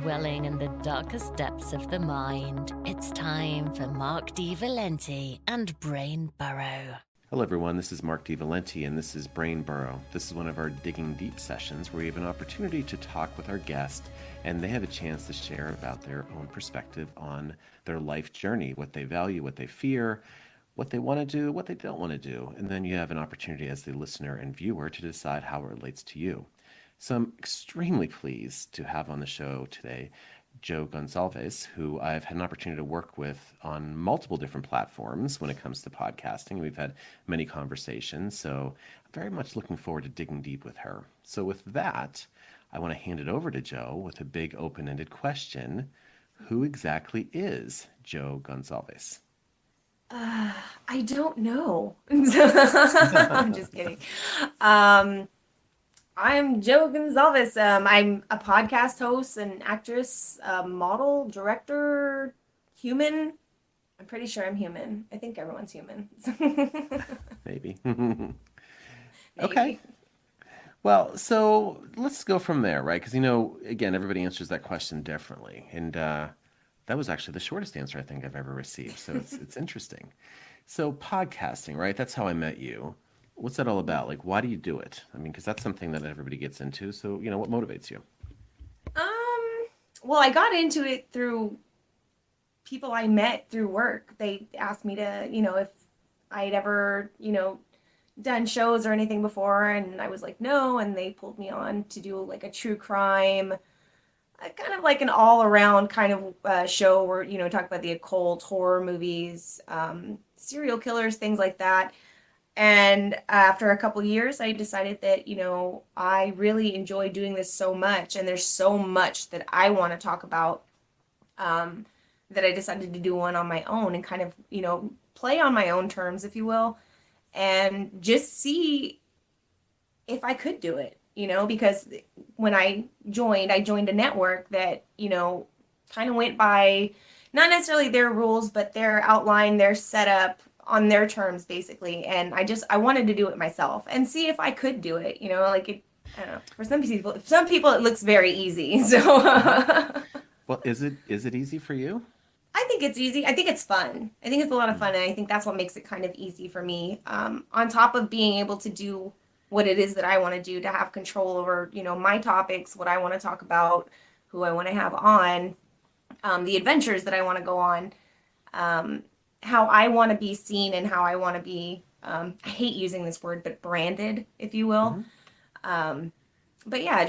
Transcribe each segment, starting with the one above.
dwelling in the darkest depths of the mind. It's time for Mark D. Valenti and Brain Burrow. Hello everyone, this is Mark D. Valenti and this is Brain Burrow. This is one of our Digging Deep sessions where we have an opportunity to talk with our guest and they have a chance to share about their own perspective on their life journey, what they value, what they fear, what they want to do, what they don't want to do. And then you have an opportunity as the listener and viewer to decide how it relates to you. So I'm extremely pleased to have on the show today Joe Gonzalez, who I've had an opportunity to work with on multiple different platforms when it comes to podcasting. We've had many conversations, so I'm very much looking forward to digging deep with her. So with that, I want to hand it over to Joe with a big open-ended question. Who exactly is Joe Gonzalez? I don't know. I'm just kidding. I'm Joe Gonzalez. I'm a podcast host, an actress, model, director, human. I'm pretty sure I'm human. I think everyone's human. Maybe. Maybe. Okay. Well, so let's go from there, right? Because, again, everybody answers that question differently. And that was actually the shortest answer I think I've ever received. So it's interesting. So podcasting, right? That's how I met you. What's that all about? Like, why do you do it? I mean, because that's something that everybody gets into. So, what motivates you? Well, I got into it through people I met through work. They asked me to, if I'd ever, done shows or anything before, and I was like, no, and they pulled me on to do like a true crime, kind of like an all-around kind of show where, talk about the occult, horror movies, serial killers, things like that. And after a couple years, I decided that, I really enjoy doing this so much, and there's so much that I want to talk about, that I decided to do one on my own and kind of, play on my own terms, if you will, and just see if I could do it, because when I joined a network that, kind of went by not necessarily their rules, but their outline, their setup, on their terms, basically. And I wanted to do it myself and see if I could do it, like it, I don't know. For some people it looks very easy. So Well, is it easy for you? I think it's easy. I think it's fun. I think it's a lot of fun. And I think that's what makes it kind of easy for me. On top of being able to do what it is that I want to do, to have control over, my topics, what I want to talk about, who I want to have on, the adventures that I want to go on, how I want to be seen and how I want to be, I hate using this word, but branded, if you will. But yeah,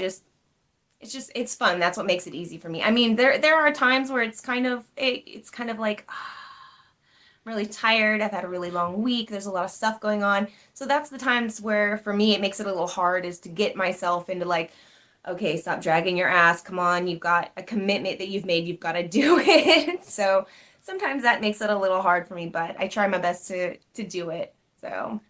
it's fun. That's what makes it easy for me. I mean, there are times where it's kind of like, I'm really tired. I've had a really long week. There's a lot of stuff going on. So that's the times where, for me, it makes it a little hard, is to get myself into like, okay, stop dragging your ass. Come on. You've got a commitment that you've made. You've got to do it. So sometimes that makes it a little hard for me, but I try my best to do it. So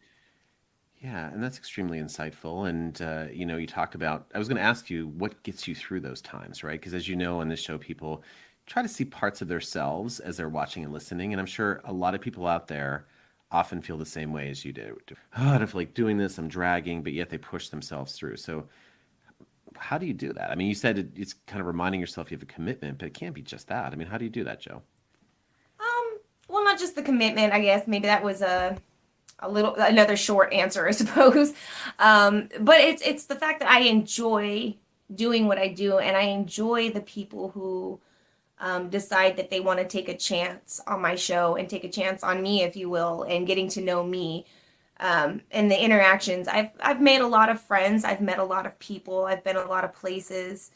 Yeah, and that's extremely insightful. And, you talked about, I was going to ask you what gets you through those times, right? Because as you know, on this show, people try to see parts of themselves as they're watching and listening. And I'm sure a lot of people out there often feel the same way as you do. Oh, I don't feel like doing this, I'm dragging, but yet they push themselves through. So how do you do that? I mean, you said it's kind of reminding yourself you have a commitment, but it can't be just that. I mean, how do you do that, Joe? well, not just the commitment, I guess. Maybe that was another short answer, I suppose. But it's the fact that I enjoy doing what I do, and I enjoy the people who decide that they want to take a chance on my show and take a chance on me, if you will, and getting to know me. And the interactions. I've made a lot of friends. I've met a lot of people. I've been a lot of places,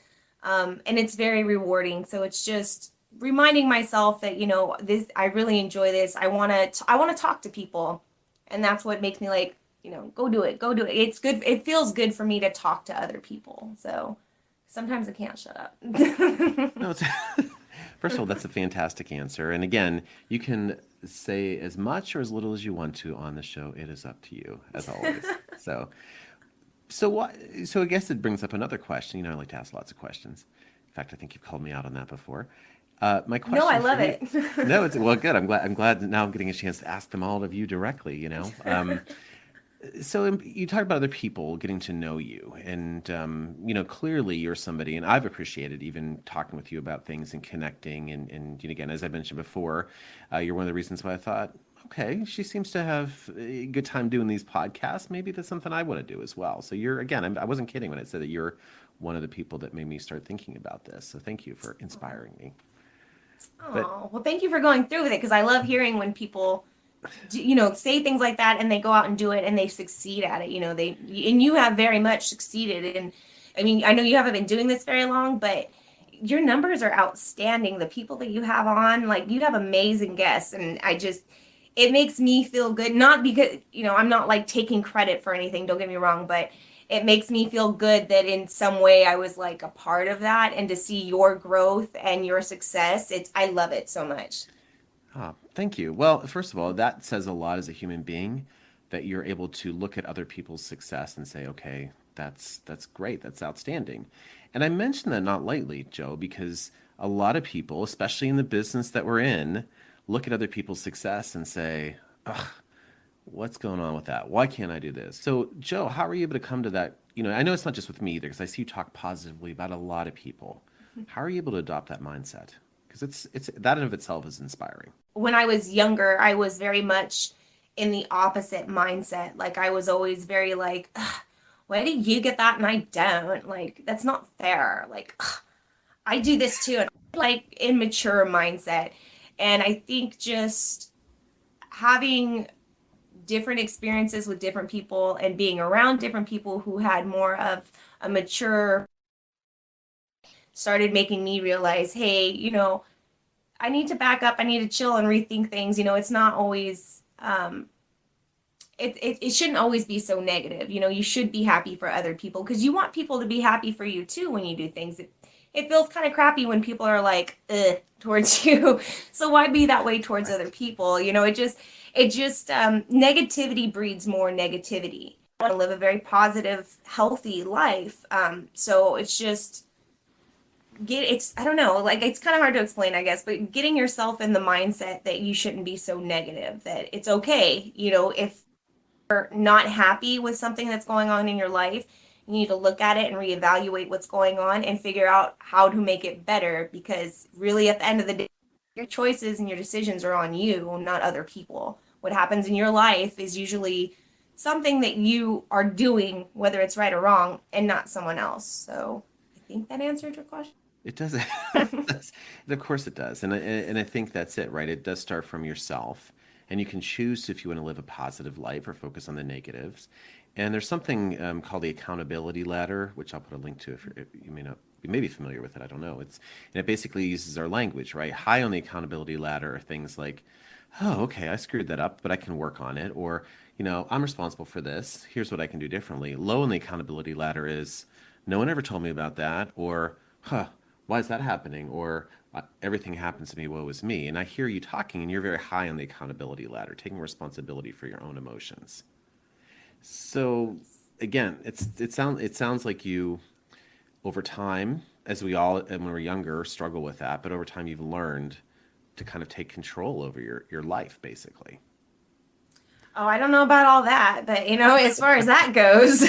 and it's very rewarding. So it's just reminding myself that this. I really enjoy this. I want to talk to people, and that's what makes me like go do it. Go do it. It's good. It feels good for me to talk to other people. So sometimes I can't shut up. No, first of all, that's a fantastic answer. And again, you can say as much or as little as you want to on the show. It is up to you, as always. So what? So I guess it brings up another question. I like to ask lots of questions. In fact, I think you've called me out on that before. My question. No, I love for it. No, it's well, good. I'm glad. I'm glad that now I'm getting a chance to ask them all of you directly. So you talk about other people getting to know you, and clearly you're somebody, and I've appreciated even talking with you about things and connecting, and again, as I mentioned before, you're one of the reasons why I thought, okay, she seems to have a good time doing these podcasts. Maybe that's something I want to do as well. So you're again, I wasn't kidding when I said that you're one of the people that made me start thinking about this. So thank you for inspiring me. But Oh, well, thank you for going through with it because I love hearing when people, say things like that and they go out and do it and they succeed at it. And you have very much succeeded. And I mean, I know you haven't been doing this very long, but your numbers are outstanding. The people that you have on, like, you have amazing guests. And it makes me feel good. Not because, I'm not like taking credit for anything, don't get me wrong, but it makes me feel good that in some way I was like a part of that, and to see your growth and your success. I love it so much. thank you. Well, first of all, that says a lot as a human being that you're able to look at other people's success and say, okay, that's great, that's outstanding. And I mention that not lightly, Joe, because a lot of people, especially in the business that we're in, look at other people's success and say, ugh, what's going on with that? Why can't I do this? So, Joe, how are you able to come to that? I know it's not just with me either, because I see you talk positively about a lot of people. How are you able to adopt that mindset? Because it's that in of itself is inspiring. When I was younger, I was very much in the opposite mindset. Like, I was always very like, "Ugh, why do you get that and I don't? Like, that's not fair. Like, ugh, I do this too." And like immature mindset. And I think just having different experiences with different people and being around different people who had more of a mature started making me realize, hey, I need to back up. I need to chill and rethink things. It's not always, it shouldn't always be so negative. You should be happy for other people because you want people to be happy for you too when you do things. It feels kind of crappy when people are like, towards you. So why be that way towards other people? Negativity breeds more negativity. I want to live a very positive, healthy life. So I don't know, like, it's kind of hard to explain, I guess, but getting yourself in the mindset that you shouldn't be so negative, that it's okay, if you're not happy with something that's going on in your life, you need to look at it and reevaluate what's going on and figure out how to make it better, because really at the end of the day, your choices and your decisions are on you, not other people. What happens in your life is usually something that you are doing, whether it's right or wrong, and not someone else. So I think that answered your question. It does. Of course it does. And I think that's it, right? It does start from yourself. And you can choose if you want to live a positive life or focus on the negatives. And there's something called the accountability ladder, which I'll put a link to if you may not, you may be familiar with it. I don't know. And it basically uses our language, right? High on the accountability ladder are things like, oh, okay, I screwed that up, but I can work on it. Or, I'm responsible for this. Here's what I can do differently. Low on the accountability ladder is, no one ever told me about that. Or, huh, why is that happening? Or everything happens to me, woe is me. And I hear you talking, and you're very high on the accountability ladder, taking responsibility for your own emotions. So again, it sounds like you over time, as we all and when we're younger struggle with that, but over time you've learned to kind of take control over your life, basically. Oh, I don't know about all that, but as far as that goes.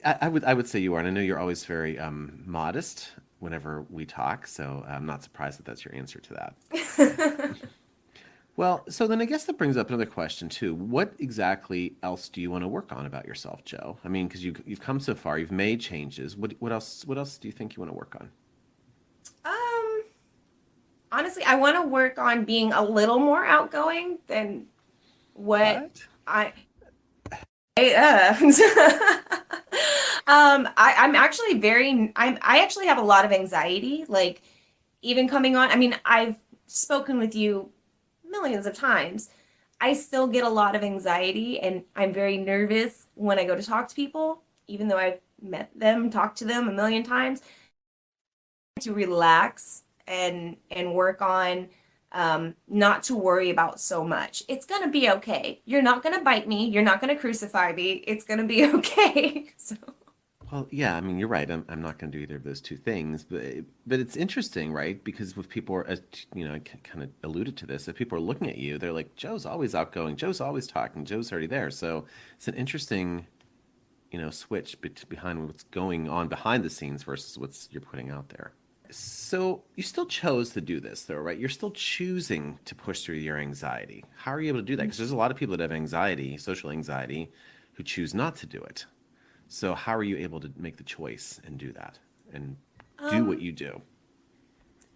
I would say you are, and I know you're always very modest whenever we talk, so I'm not surprised that that's your answer to that. Well, so then I guess that brings up another question too. What exactly else do you want to work on about yourself, Joe? I mean, because you've come so far, you've made changes. What else do you think you want to work on? um, Honestly, I want to work on being a little more outgoing than what What? I I'm actually I actually have a lot of anxiety, like, even coming on. I mean, I've spoken with you millions of times. I still get a lot of anxiety, and I'm very nervous when I go to talk to people, even though I've met them, talked to them a million times. To relax and work on, not to worry about so much. It's gonna be okay. You're not gonna bite me. You're not gonna crucify me. It's gonna be okay. So Well, yeah, I mean, you're right. I'm not going to do either of those two things, but it's interesting, right? Because if people are, as I kind of alluded to this, if people are looking at you, they're like, Joe's always outgoing, Joe's always talking, Joe's already there. So it's an interesting, switch behind what's going on behind the scenes versus what's you're putting out there. So you still chose to do this, though, right? You're still choosing to push through your anxiety. How are you able to do that? Because there's a lot of people that have anxiety, social anxiety, who choose not to do it. So how are you able to make the choice and do that and do what Um, you do?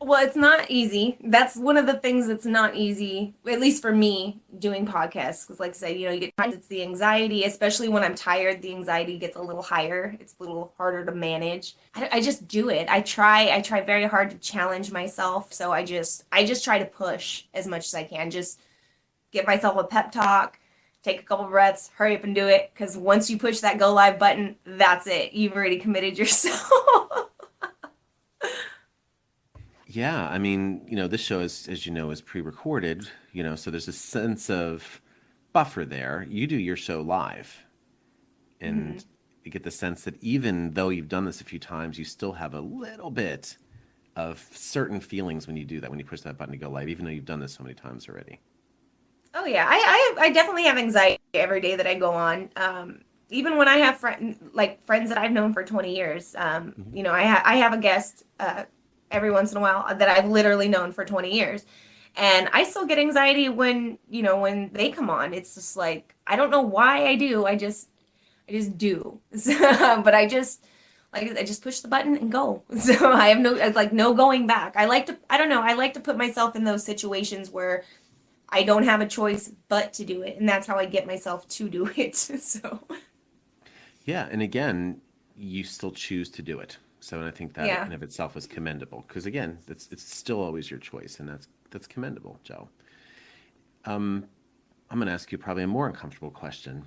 Well, it's not easy. That's one of the things that's not easy, at least for me, doing podcasts. Because, like I said, you get times it's the anxiety, especially when I'm tired, the anxiety gets a little higher. It's a little harder to manage. I just do it. I try very hard to challenge myself. So I just try to push as much as I can. Just give myself a pep talk, take a couple breaths, hurry up and do it. Because once you push that go live button, that's it. You've already committed yourself. Yeah, I mean, this show is, as you know, is pre-recorded, so there's a sense of buffer there. You do your show live, Mhm. and you get the sense that even though you've done this a few times, you still have a little bit of certain feelings when you do that, when you push that button to go live, even though you've done this so many times already. Oh yeah, I definitely have anxiety every day that I go on. Even when I have friends that I've known for 20 years. Hmm. I have a guest every once in a while that I've literally known for 20 years, and I still get anxiety when they come on. It's just like I don't know why I do. I just do. But I just push the button and go. So I have no going back. I don't know. I like to put myself in those situations where I don't have a choice but to do it, and that's how I get myself to do it. So, Yeah, and again, you still choose to do it. So, and I think that yeah. in of itself is commendable because again, it's still always your choice, and that's commendable, Joe. Um, I'm going to ask you probably a more uncomfortable question.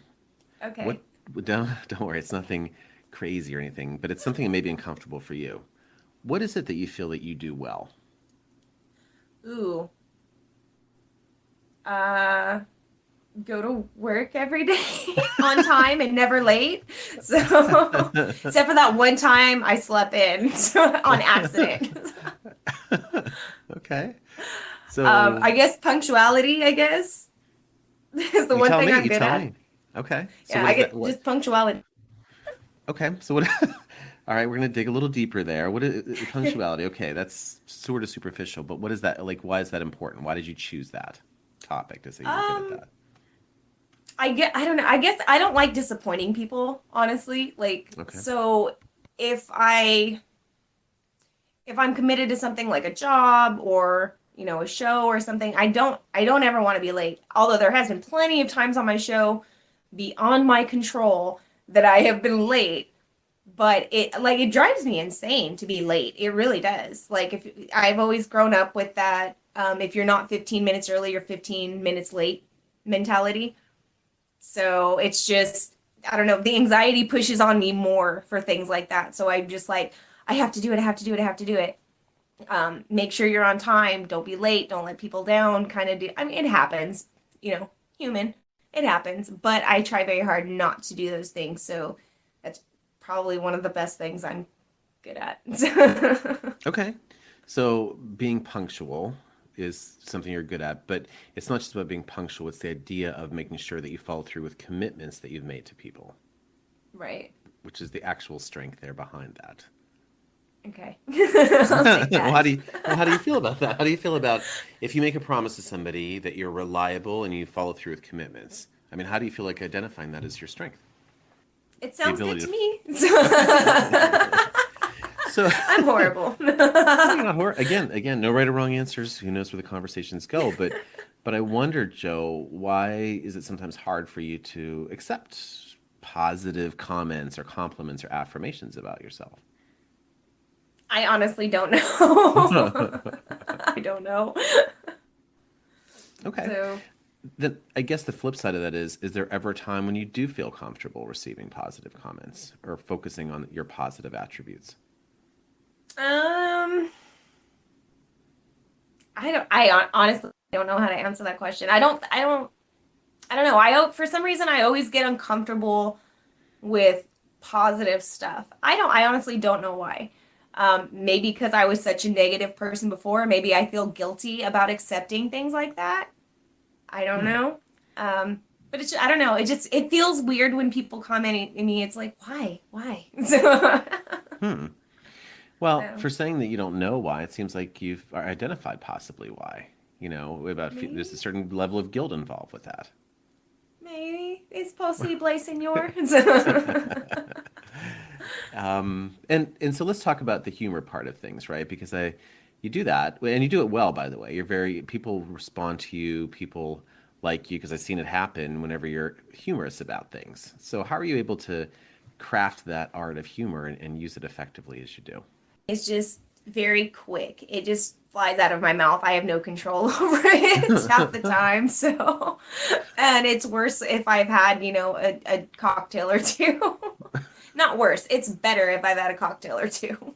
What? Okay. Don't worry, it's nothing crazy or anything, but it's something that may be uncomfortable for you. What is it that you feel that you do well? Ooh. Uh, Go to work every day on time and never late. So, except for that one time I slept in on accident. Okay. So I guess punctuality, I guess, is the you one tell thing me. I'm You good tell at. me. Okay. So Yeah, what I is that? get What? just punctuality. Okay. So what? All right, we're gonna dig a little deeper there. What is punctuality? Okay, that's sort of superficial, but what is that like? Why is that important? Why did you choose that topic to say you were good at Um, that? I don't know. I guess I don't like disappointing people, honestly. Like, Okay. so if I if I'm committed to something like a job or, a show or something, I don't ever want to be late. Although there has been plenty of times on my show beyond my control that I have been late, but it drives me insane to be late. It really does. Like if I've always grown up with that if you're not 15 minutes early, you're 15 minutes late mentality. So it's just, I don't know, the anxiety pushes on me more for things like that. So I'm just like, I have to do it, I have to do it, I have to do it. Make sure you're on time, don't be late, don't let people down, kind of do. I mean, it happens, human, it happens, but I try very hard not to do those things. So that's probably one of the best things I'm good at. Okay. So being punctual is something you're good at, but it's not just about being punctual, it's the idea of making sure that you follow through with commitments that you've made to people, Right. which is the actual strength there behind that. Okay. I'll take well, that. how do you feel about that? How do you feel about if you make a promise to somebody that you're reliable and you follow through with commitments? I mean, how do you feel like identifying that as your strength? It The sounds good ability to to. me. So, I'm horrible. no, you're not horror. Again, no right or wrong answers. Who knows where the conversations go? But I wonder, Joe, why is it sometimes hard for you to accept positive comments or compliments or affirmations about yourself? I honestly don't know. I don't know. Okay. So, Then I guess the flip side of that is there ever a time when you do feel comfortable receiving positive comments or focusing on your positive attributes? um, honestly don't know how to answer that question. I don't know. For some reason I always get uncomfortable with positive stuff. I honestly don't know why. Maybe because I was such a negative person before. Maybe I feel guilty about accepting things like that. I don't Hmm. know. But it's, I don't know. It feels weird when people comment at me. It's like, why? So, Hmm. Well, so for saying that you don't know why, it seems like you've identified possibly why. About there's a maybe, certain level of guilt involved with that. maybe it's possibly, senor. And so let's talk about the humor part of things, right? Because you do that, and you do it well, by the way. People respond to you, people like you, because I've seen it happen whenever you're humorous about things. So how are you able to craft that art of humor and use it effectively as you do? It's just very quick. It just flies out of my mouth. I have no control over it half the time. So, and it's worse if I've had, a cocktail or two. Not worse. It's better if I've had a cocktail or two.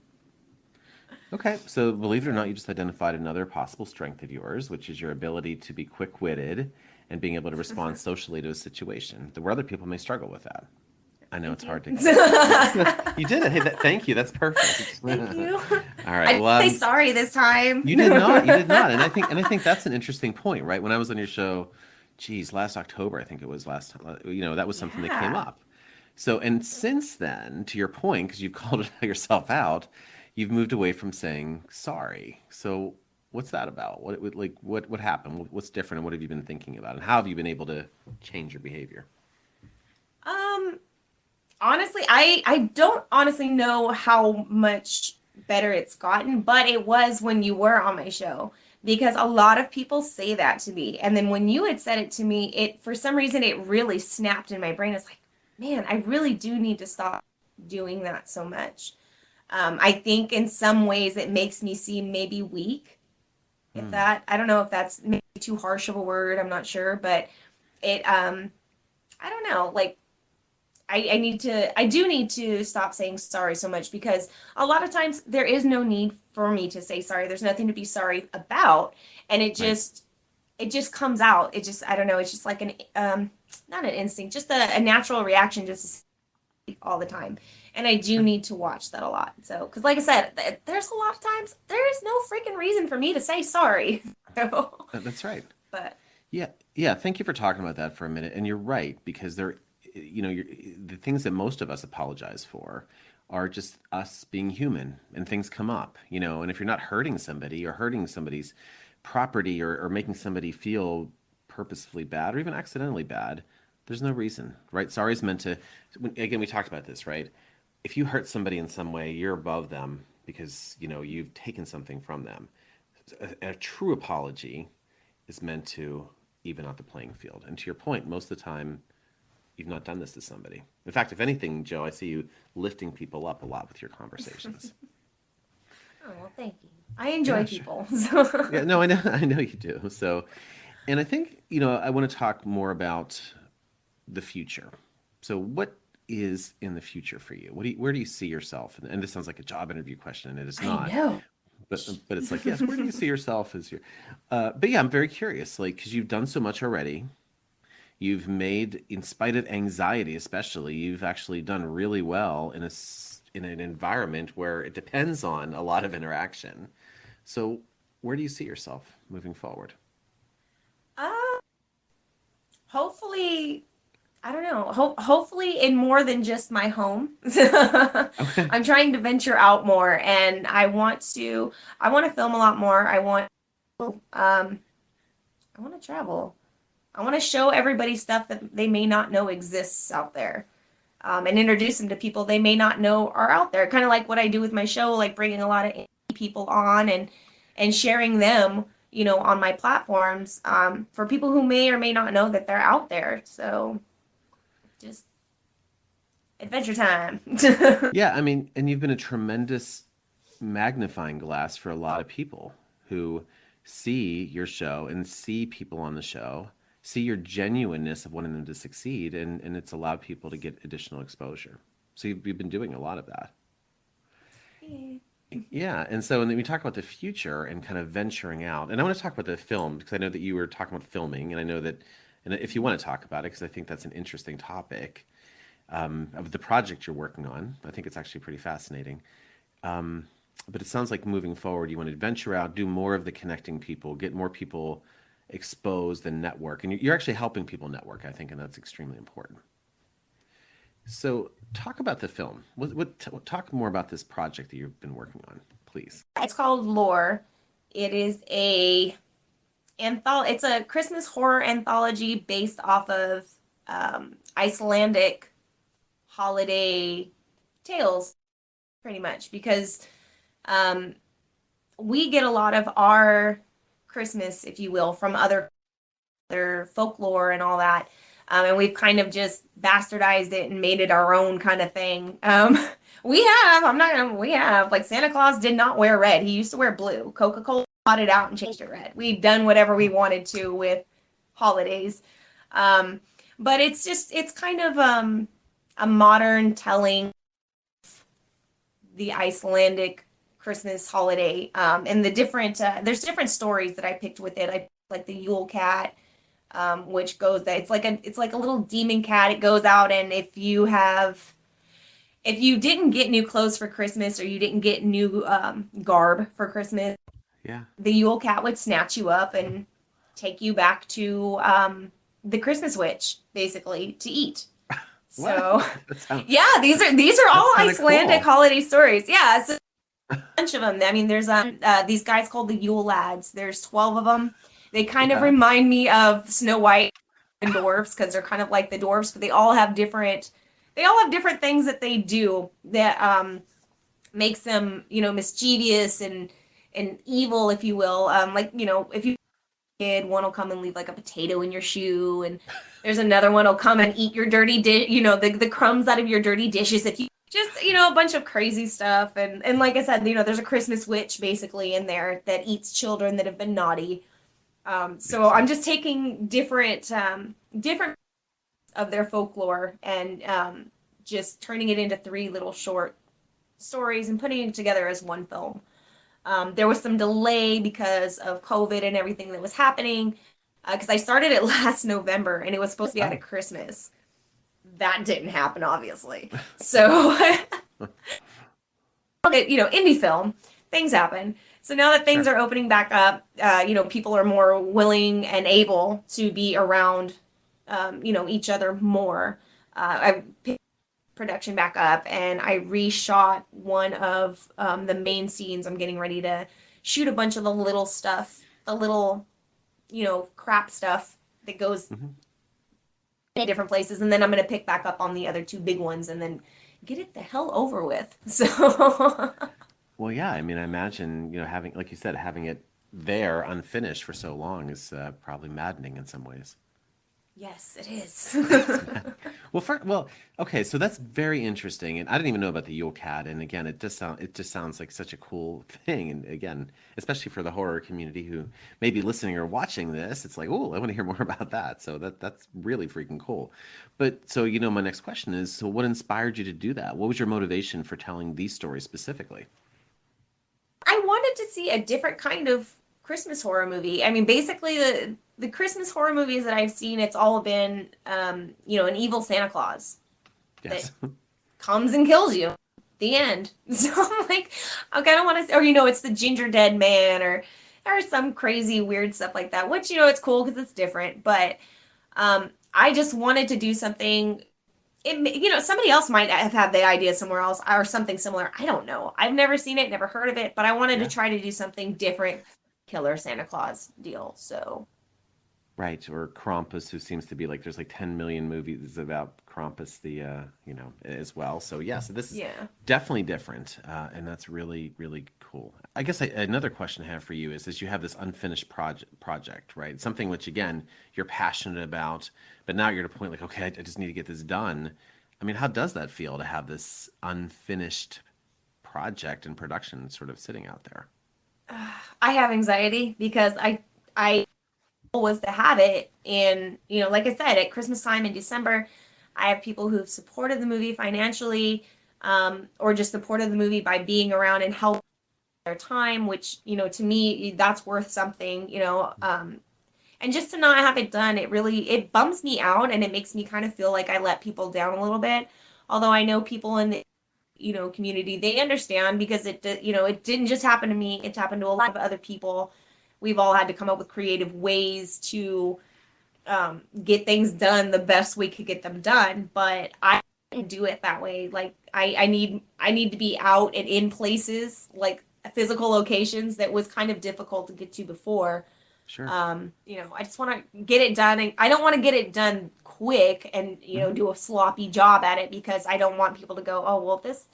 Okay, so believe it or So, not, you just identified another possible strength of yours, which is your ability to be quick-witted and being able to respond socially to a situation. Where other people may struggle with that. I know thank it's you. hard to. You did it. Hey, thank you. That's perfect. Thank you. All right. I Well, didn't say sorry this time. you did not. You did not. And I think that's an interesting point, right? When I was on your show, geez, last October, I think it was last time. That was something that came Yeah. up. So, and since then, to your point, because you've called it yourself out, you've moved away from saying sorry. So, what's that about? What happened? What's different, and what have you been thinking about, and how have you been able to change your behavior? Um, Honestly, I don't honestly know how much better it's gotten, but it was when you were on my show because a lot of people say that to me. And then when you had said it to me, it for some reason it really snapped in my brain. It's like, man, I really do need to stop doing that so much. I think in some ways it makes me seem maybe weak. If Hmm. that, I don't know if that's maybe too harsh of a word. I'm not sure, but it, I don't know. Like I do need to stop saying sorry so much because a lot of times there is no need for me to say sorry. There's nothing to be sorry about. And Right. it just comes out. It just, I don't know. It's just like not an instinct, just a natural reaction just to say all the time. And I do Sure. need to watch that a lot. So, because like I said, there's a lot of times there is no freaking reason for me to say sorry. So, That's right. but Yeah, yeah. Thank you for talking about that for a minute. And you're right because the things that most of us apologize for are just us being human, and things come up. And if you're not hurting somebody or hurting somebody's property or making somebody feel purposefully bad or even accidentally bad, there's no reason, right? Sorry is meant to. Again, we talked about this, right? If you hurt somebody in some way, you're above them because you've taken something from them. A true apology is meant to even out the playing field. And to your point, most of the time, you've not done this to somebody. In fact, if anything, Joe, I see you lifting people up a lot with your conversations. oh well, thank you. I enjoy Yeah, sure. people. So. Yeah, no, I know, I know you do. So, and I think, I want to talk more about the future. So, what is in the future for you? Where do you see yourself? And this sounds like a job interview question, and it is I not. know. But it's like, yes, where do you see yourself as your? But yeah, I'm very curious, like, because you've done so much already. You've made, in spite of anxiety, especially, you've actually done really well in an environment where it depends on a lot of interaction. So, where do you see yourself moving forward? Uh, Hopefully, I don't know. Hopefully, in more than just my home. Okay. I'm trying to venture out more, and I want to film a lot more. I want to travel. I want to show everybody stuff that they may not know exists out there, and introduce them to people they may not know are out there. Kind of like what I do with my show, like bringing a lot of people on and sharing them, on my platforms, for people who may or may not know that they're out there. So just adventure time. Yeah, I mean, and you've been a tremendous magnifying glass for a lot of people who see your show and see people on the show, see your genuineness of wanting them to succeed, and it's allowed people to get additional exposure. So you've been doing a lot of that. Yeah, and so and then we talk about the future and kind of venturing out. And I want to talk about the film because I know that you were talking about filming, and I know that, and if you want to talk about it, because I think that's an interesting topic. of the project you're working on. I think it's actually pretty fascinating. But it sounds like moving forward, you want to venture out, do more of the connecting people, get more people exposed and network. And you're actually helping people network, I think, and that's extremely important. So, talk about the film. Talk more about this project that you've been working on, please. It's called Lore. It is it's a Christmas horror anthology based off of Icelandic holiday tales, pretty much, because we get a lot of our Christmas, if you will, from other folklore and all that. And we've kind of just bastardized it and made it our own kind of thing. We have, like, Santa Claus did not wear red. He used to wear blue. Coca-Cola bought it out and changed it red. We've done whatever we wanted to with holidays. But it's kind of a modern telling of the Icelandic Christmas holiday. And there's different stories that I picked with it. I like the Yule cat, which goes that it's like a little demon cat. It goes out, and if you didn't get new clothes for Christmas, or you didn't get new garb for Christmas, Yeah. the Yule cat would snatch you up and take you back to the Christmas witch, basically, to eat. So yeah, these are all Icelandic holiday stories. Yeah, so a bunch of them. I mean, there's these guys called the Yule Lads. There's 12 of them. They kind of remind me of Snow White and dwarfs, because they're kind of like the dwarfs, but they all have different things that they do that makes them, mischievous and evil, if you will. Like, if you kid, one will come and leave like a potato in your shoe, and there's another one will come and eat your dirty dish, the crumbs out of your dirty dishes, if you just, a bunch of crazy stuff. And like I said, there's a Christmas witch basically in there that eats children that have been naughty. So I'm just taking different of their folklore and just turning it into 3 little short stories and putting it together as one film. There was some delay because of COVID and everything that was happening, because I started it last November and it was supposed to be out at Christmas. That didn't happen, obviously. So, indie film, things happen. So now that things are opening back up, people are more willing and able to be around, each other more. I picked production back up, and I reshot one of the main scenes. I'm getting ready to shoot a bunch of the little stuff, the little, crap stuff that goes in different places, and then I'm going to pick back up on the other 2 big ones and then get it the hell over with. So Well, yeah. I mean, I imagine, having, like you said, having it there unfinished for so long is probably maddening in some ways. yes, it is. Okay, so that's very interesting, and I didn't even know about the Yule Cat. And again, it just sounds like such a cool thing. And again, especially for the horror community who may be listening or watching this, it's like, oh, I want to hear more about that. So that's really freaking cool. But so my next question is, so what inspired you to do that? What was your motivation for telling these stories specifically? I wanted to see a different kind of Christmas horror movie. I mean, basically the Christmas horror movies that I've seen, it's all been, an evil Santa Claus Yes. that comes and kills you. The end. So I'm like, I kind of want to, or it's the ginger dead man, or some crazy weird stuff like that. Which it's cool because it's different. But I just wanted to do something. Somebody else might have had the idea somewhere else or something similar. I don't know. I've never seen it, never heard of it, but I wanted to try to do something different, killer Santa Claus deal. So, Right, or Krampus, who seems to be like there's like 10 million movies about Krampus, as well. So yeah, so this is yeah. definitely different, and that's really really cool. I guess another question I have for you is you have this unfinished project, right? Something which again you're passionate about, but now you're at a point like, okay, I just need to get this done. I mean, how does that feel to have this unfinished project and production sort of sitting out there? I have anxiety because I was to have it in, like I said, at Christmas time in December. I have people who've supported the movie financially, or just supported the movie by being around and helping their time, which, to me, that's worth something, And just to not have it done, it bums me out and it makes me kind of feel like I let people down a little bit. Although I know people in the community, they understand because it didn't just happen to me, it's happened to a lot of other people. We've all had to come up with creative ways to get things done the best we could get them done, but I didn't do it that way. Like I need to be out and in places like physical locations that was kind of difficult to get to before. Sure. I just want to get it done, and I don't want to get it done quick and do a sloppy job at it because I don't want people to go, oh well, this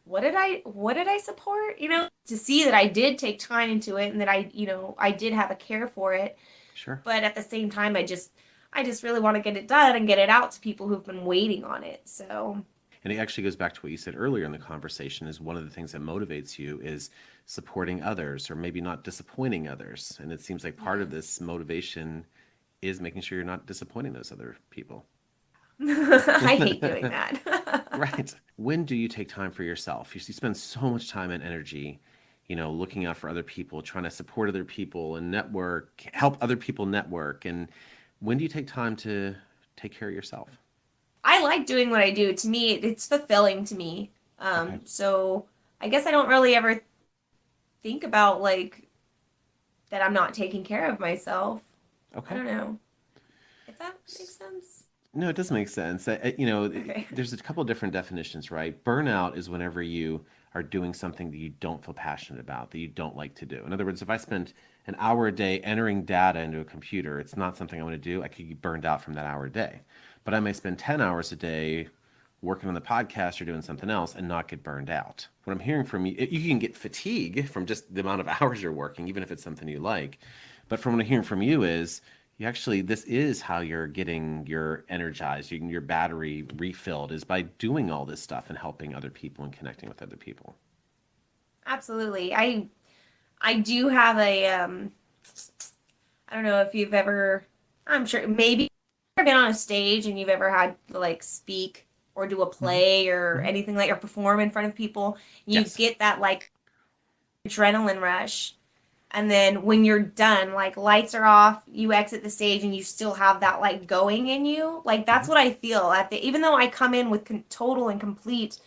what did I support? To see that I did take time into it and that I did have a care for it. Sure. But at the same time, I just really want to get it done and get it out to people who've been waiting on it. So. And it actually goes back to what you said earlier in the conversation is one of the things that motivates you is supporting others or maybe not disappointing others. And it seems like part of this motivation is making sure you're not disappointing those other people. I hate doing that. Right. When do you take time for yourself? You spend so much time and energy, looking out for other people, trying to support other people and network, help other people network. And when do you take time to take care of yourself? I like doing what I do. To me, it's fulfilling to me. Okay. So I guess I don't really ever think about like that I'm not taking care of myself. I Okay. don't know if that makes sense. No, it does make sense. Okay. There's a couple of different definitions, right? Burnout is whenever you are doing something that you don't feel passionate about, that you don't like to do. In other words, if I spend an hour a day entering data into a computer, it's not something I want to do. I could get burned out from that hour a day. But I may spend 10 hours a day working on the podcast or doing something else and not get burned out. What I'm hearing from you, you can get fatigue from just the amount of hours you're working, even if it's something you like. But from what I'm hearing from you is this is how you're getting your energized, your battery refilled is by doing all this stuff and helping other people and connecting with other people. Absolutely. I do have I don't know if you've ever, I'm sure maybe you've been on a stage and you've ever had to like speak or do a Hmm. play or Hmm. anything like or perform in front of people. You Yes. get that like adrenaline rush. And then when you're done, like lights are off, you exit the stage and you still have that like going in you. Like that's Hmm. what I feel even though I come in with total and complete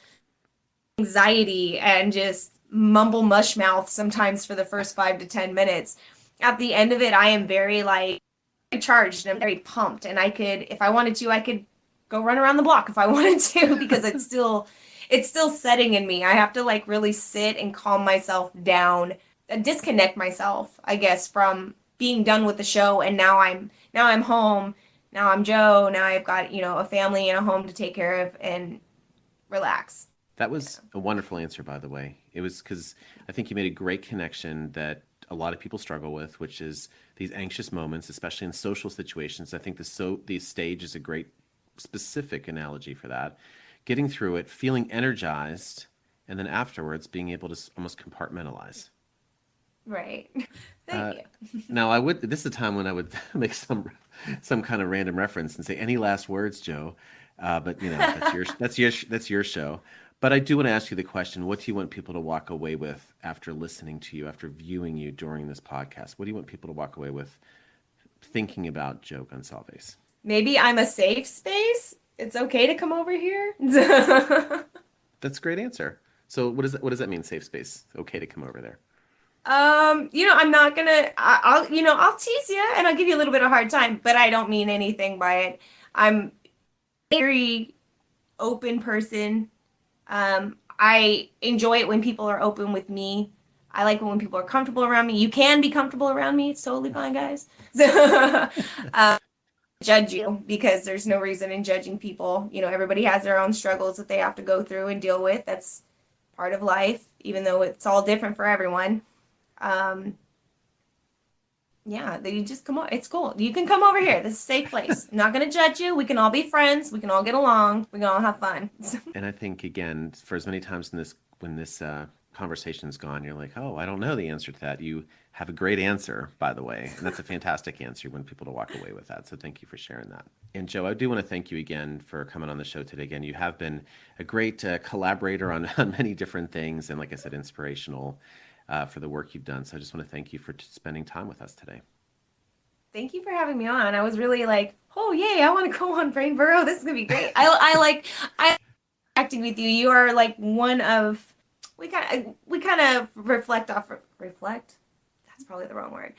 anxiety and just mumble mush mouth sometimes for the first 5 to 10 minutes. At the end of it, I am very like charged and I'm very pumped. And if I wanted to, I could go run around the block if I wanted to because it's still setting in me. I have to like really sit and calm myself down, disconnect myself, I guess, from being done with the show. And now I'm home. Now I'm Joe. Now I've got a family and a home to take care of and relax. That was a wonderful answer, by the way. It was because I think you made a great connection that a lot of people struggle with, which is these anxious moments, especially in social situations. I think the stage is a great specific analogy for that. Getting through it, feeling energized, and then afterwards being able to almost compartmentalize. Right. Thank Uh, you. Now, I would. This is a time when I would make some kind of random reference and say, "Any last words, Joe?" But that's your show. But I do want to ask you the question: what do you want people to walk away with after listening to you, after viewing you during this podcast? What do you want people to walk away with thinking about Joe Gonsalves? Maybe I'm a safe space. It's okay to come over here. That's a great answer. So, what does that mean? Safe space? Okay to come over there? I'm not gonna. I'll tease you and I'll give you a little bit of a hard time, but I don't mean anything by it. I'm a very open person. I enjoy it when people are open with me. I like it when people are comfortable around me. You can be comfortable around me. It's totally fine, guys. So, judge you because there's no reason in judging people. Everybody has their own struggles that they have to go through and deal with. That's part of life, even though it's all different for everyone. Um, yeah, you just come on. It's cool. You can come over here. This is a safe place. I'm not gonna judge you. We can all be friends. We can all get along. We can all have fun. And I think again, for as many times when this conversation's gone, you're like, oh, I don't know the answer to that. You have a great answer, by the way, and that's a fantastic answer. You want people to walk away with that. So thank you for sharing that. And Joe, I do want to thank you again for coming on the show today. Again, you have been a great collaborator on many different things, and like I said, inspirational for the work you've done. So I just want to thank you for spending time with us today. Thank you for having me on. I was really like, oh yay, I want to go on Brain Burrow. This is gonna be great. I acting with you. You are like one of we kind of reflect. That's probably the wrong word.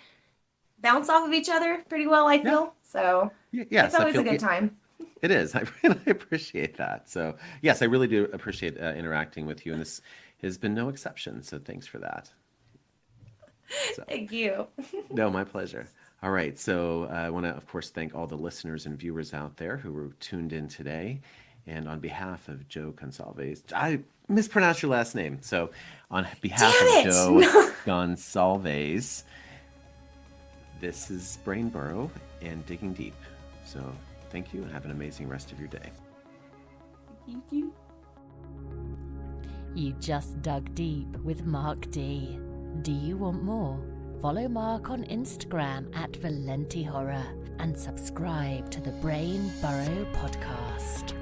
Bounce off of each other pretty well, I feel. So Yes, it's always a good time. It is. I appreciate that. So yes, I really do appreciate interacting with you, and this has been no exception. So thanks for that. So, Thank you. no, my pleasure. All right. So I want to, of course, thank all the listeners and viewers out there who were tuned in today. And on behalf of Joe Gonsalves, I mispronounced your last name. So on behalf of Joe Gonsalves, this is Brain Burrow and Digging Deep. So thank you and have an amazing rest of your day. Thank you. You just dug deep with Mark D. Do you want more? Follow Mark on Instagram at Valenti Horror and subscribe to the Brain Burrow podcast.